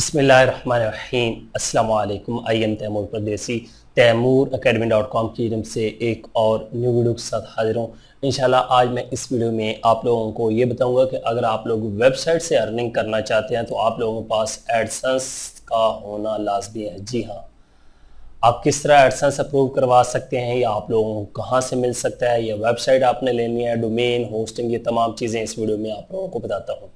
बिस्मिल्लाहिर्रहमानिर्रहीम। अस्सलाम वालेकुम। आई एम तैमूर परदेसी तैमूर academy.com की तरफ से एक और न्यू वीडियो के साथ हाजिर हूँ। इंशाल्लाह आज मैं इस वीडियो में आप लोगों को ये बताऊंगा कि अगर आप लोग वेबसाइट से अर्निंग करना चाहते हैं तो आप लोगों के पास एडसेंस का होना लाजमी है। जी हाँ, आप किस तरह एडसेंस अप्रूव करवा सकते हैं या आप लोगों को कहाँ से मिल सकता है, या वेबसाइट आपने लेनी है, डोमेन, होस्टिंग, ये तमाम चीज़ें इस वीडियो में आप लोगों को बताता हूँ।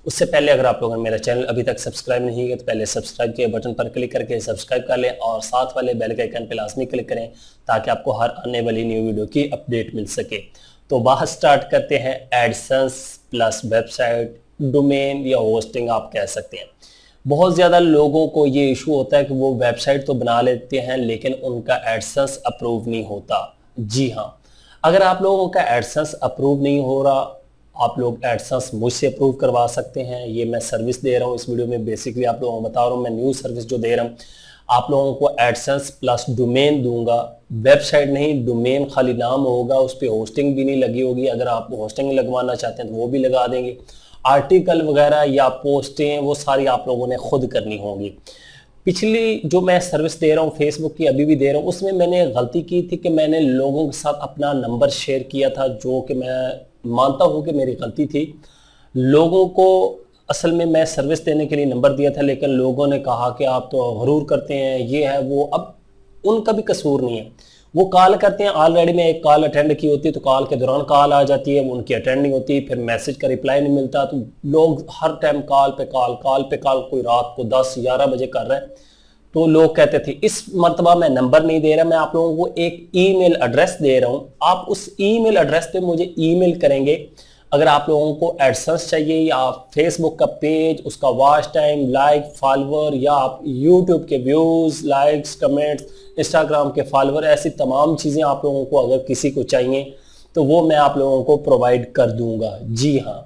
उससे पहले अगर आप लोगों ने मेरा चैनल अभी तक सब्सक्राइब नहीं किया तो पहले सब्सक्राइब के बटन पर क्लिक करके सब्सक्राइब कर लें और साथ वाले बेल के आइकन पर लाजमी क्लिक करें ताकि आपको हर आने वाली न्यू वीडियो की अपडेट मिल सके। तो बाहर स्टार्ट करते हैं। एडसेंस प्लस वेबसाइट, डोमेन या होस्टिंग आप कह सकते हैं। बहुत ज़्यादा लोगों को ये इशू होता है कि वो वेबसाइट तो बना लेते हैं लेकिन उनका एडसेंस अप्रूव नहीं होता। जी हाँ, अगर आप लोगों का एडसेंस अप्रूव नहीं हो रहा, आप लोग एडसेंस मुझसे अप्रूव करवा सकते हैं। ये मैं सर्विस दे रहा हूँ इस वीडियो में। बेसिकली आप लोगों को बता रहा हूँ, मैं न्यू सर्विस जो दे रहा हूँ, आप लोगों को एडसेंस प्लस डोमेन दूंगा। वेबसाइट नहीं, डोमेन खाली नाम होगा, उस पर होस्टिंग भी नहीं लगी होगी। अगर आप होस्टिंग लगवाना चाहते हैं तो वो भी लगा देंगे। आर्टिकल वगैरह या पोस्टें वो सारी आप लोगों ने खुद करनी होंगी। पिछली जो मैं सर्विस दे रहा हूँ फेसबुक की, अभी भी दे रहा हूँ, उसमें मैंने गलती की थी कि मैंने लोगों के साथ अपना नंबर शेयर किया था, जो कि मैं मानता हूँ कि मेरी गलती थी। लोगों को असल में मैं सर्विस देने के लिए नंबर दिया था लेकिन लोगों ने कहा कि आप तो गरूर करते हैं, ये है वो। अब उनका भी कसूर नहीं है, वो कॉल करते हैं। ऑलरेडी मैं एक कॉल अटेंड की होती है तो कॉल के दौरान कॉल आ जाती है, वो उनकी अटेंड नहीं होती, फिर मैसेज का रिप्लाई नहीं मिलता। तो लोग हर टाइम कॉल पे कॉल, कोई रात को 10-11 बजे कर रहे हैं। तो लोग कहते थे इस मरतबा मैं नंबर नहीं दे रहा, मैं आप लोगों को एक ईमेल एड्रेस दे रहा हूं, आप उस ईमेल एड्रेस पे मुझे ईमेल करेंगे। अगर आप लोगों को एडसेंस चाहिए या आप फेसबुक का पेज, उसका वॉच टाइम, लाइक, फॉलोअर, या आप यूट्यूब के व्यूज, लाइक्स, कमेंट्स, इंस्टाग्राम के फॉलोअर, ऐसी तमाम चीज़ें आप लोगों को अगर किसी को चाहिए तो वो मैं आप लोगों को प्रोवाइड कर दूंगा। जी हाँ,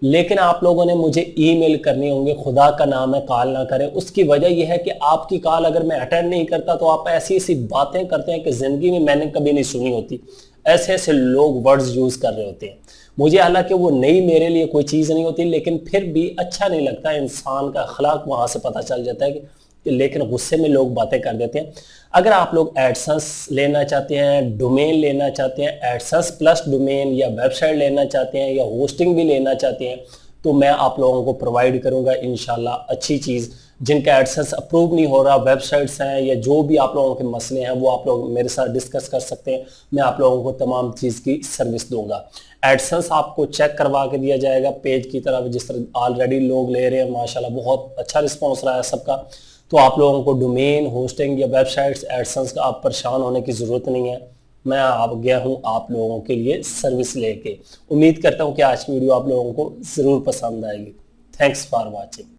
लेकिन आप लोगों ने मुझे ईमेल करनी होंगे। खुदा का नाम है, कॉल ना करें। उसकी वजह यह है कि आपकी कॉल अगर मैं अटेंड नहीं करता तो आप ऐसी ऐसी बातें करते हैं कि जिंदगी में मैंने कभी नहीं सुनी होती। ऐसे ऐसे लोग वर्ड्स यूज कर रहे होते हैं। मुझे हालांकि वो नई, मेरे लिए कोई चीज़ नहीं होती, लेकिन फिर भी अच्छा नहीं लगता। इंसान का अखलाक वहां से पता चल जाता है कि लेकिन गुस्से में लोग बातें कर देते हैं। अगर आप लोग एडसेंस लेना चाहते हैं, डोमेन लेना चाहते हैं, एडसेंस प्लस डोमेन या वेबसाइट लेना चाहते हैं या होस्टिंग भी लेना चाहते हैं, तो मैं आप लोगों को प्रोवाइड करूंगा इंशाल्लाह अच्छी चीज़। जिनका एडसेंस अप्रूव नहीं हो रहा, वेबसाइट्स हैं या जो भी आप लोगों के मसले हैं, वो आप लोग मेरे साथ डिस्कस कर सकते हैं। मैं आप लोगों को तमाम चीज़ की सर्विस दूंगा। एडसेंस आपको चेक करवा के दिया जाएगा पेज की तरफ, जिस तरह ऑलरेडी लोग ले रहे हैं माशाल्लाह, बहुत अच्छा रिस्पॉन्स रहा है सबका। तो आप लोगों को डोमेन, होस्टिंग या वेबसाइट्स, एडसेंस का आप परेशान होने की ज़रूरत नहीं है। मैं आ गया हूँ आप लोगों के लिए सर्विस लेके। उम्मीद करता हूँ कि आज की वीडियो आप लोगों को ज़रूर पसंद आएगी। Thanks for watching.